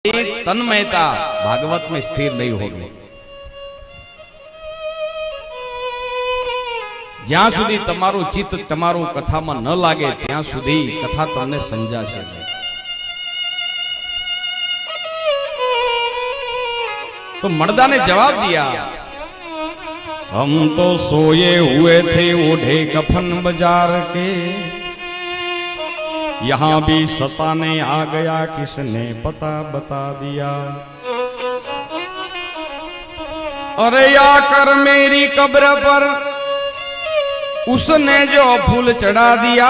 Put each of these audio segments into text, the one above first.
तन्मयता भागवत में स्थिर नहीं होगी। ज्यां सुधी तमारू चित्त तमारू कथा में न लागे त्यां सुधी कथा तमने समजाशे। तो मर्दा ने जवाब दिया, हम तो सोए हुए थे ओढ़े कफन बाजार के, यहाँ भी सताने आ गया किसने पता बता दिया। अरे आकर मेरी कब्र पर उसने जो फूल चढ़ा दिया,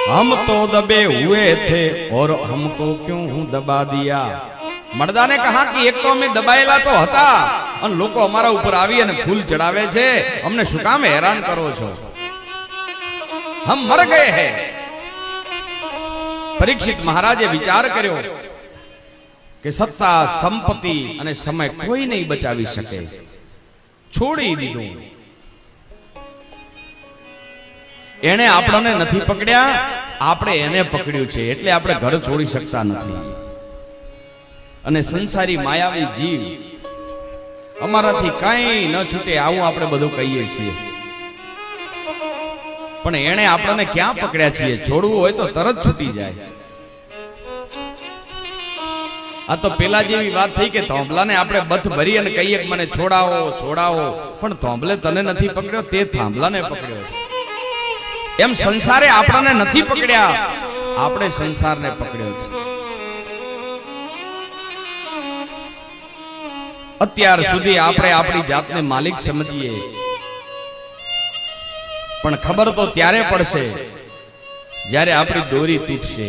हम तो दबे हुए थे और हमको क्यों दबा दिया। मर्दा ने कहा कि एक तो हमें दबाયેલા तो હતા અને લોકો અમારા ઉપર આવી અને ફૂલ ચડાવે છે, અમને શું કામ હેરાન કરો છો, हम मर गए हैं। परीक्षित महाराजे विचार कर्यो कि सत्ता संपत्ति અને સમય કોઈ નહીં બચાવી શકે, છોડી દીધું। એને આપણને નથી પકડ્યા, આપણે એને પકડ્યું છે, એટલે આપણે ઘર છોડી શકતા નથી। અને સંસારી માયાવી જીવ અમારાથી કાંઈ ન છૂટે આવું આપણે બધું કહીએ છીએ, પણ એણે આપણને ક્યાં પકડ્યા છીએ, છોડવું હોય તો તરત છૂટી જાય। આ તો પેલા જેવી વાત થઈ કે થોંભલાને આપણે બથ ભરી અને કહીએ કે મને છોડાવો છોડાવો, પણ થોંભલે તને નથી પકડ્યો, તે થાંભલાને પકડ્યો છે। એમ સંસારે આપણને નથી પકડ્યા, આપણે સંસારને પકડ્યો છે। અત્યાર સુધી આપણે આપણી જાતને માલિક સમજીએ, પણ ખબર તો ત્યારે પડશે જ્યારે આપણી દોરી તૂટશે,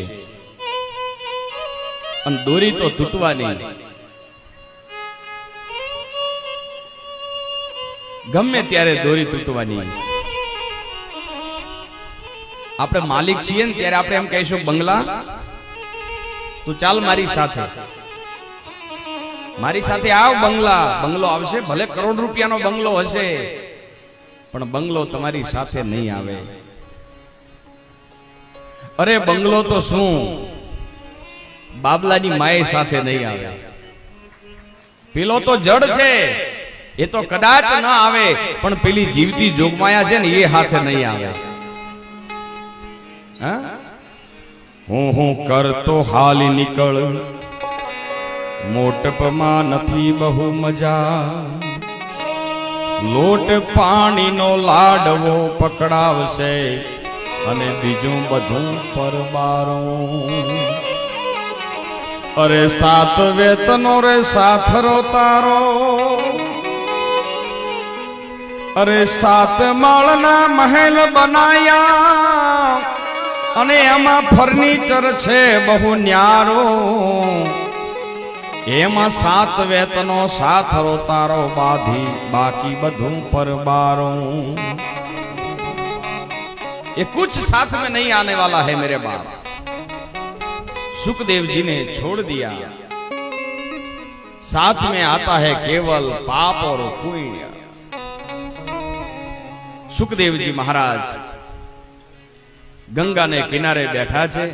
અને દોરી તો તૂટવાની, ગમે ત્યારે દોરી તૂટવાની। આપણે માલિક છીએ ને ત્યારે આપણે એમ કહીશું બંગલા, તું ચાલ મારી સાથે, મારી સાથે આવ બંગલા, બંગલો આવશે, ભલે કરોડ રૂપિયાનો બંગલો હશે, પણ બંગલો તમારી સાથે નહીં આવે। અરે બંગલો તો શું, બાબલાની માએ સાથે નહીં આવે। પેલો તો જડ છે, એ તો કદાચ ન આવે, પણ પેલી જીવતી જોગમાયા છે ને એ હાથે નહીં આવે। હું કરતો હાલી નીકળ, મોટપમાં નથી બહુ મજા, લોટ પાણીનો લાડવો પકડાવશે અને બીજું બધું પરબારો। અરે સાત વેતનો રે સાથરો તારો, અરે સાત માળના મહેલ બનાયા અને એમાં ફર્નિચર છે બહુ ન્યારો, એમાં સાત વેતનો સાથરો તારો બાધી બાકી બધું પરબારો। ये कुछ साथ में नहीं आने वाला है मेरे बाप। सुखदेव जी ने छोड़ दिया, साथ में आता है केवल पाप और पुण्य। सुखदेव जी महाराज गंगा ने किनारे बैठा है,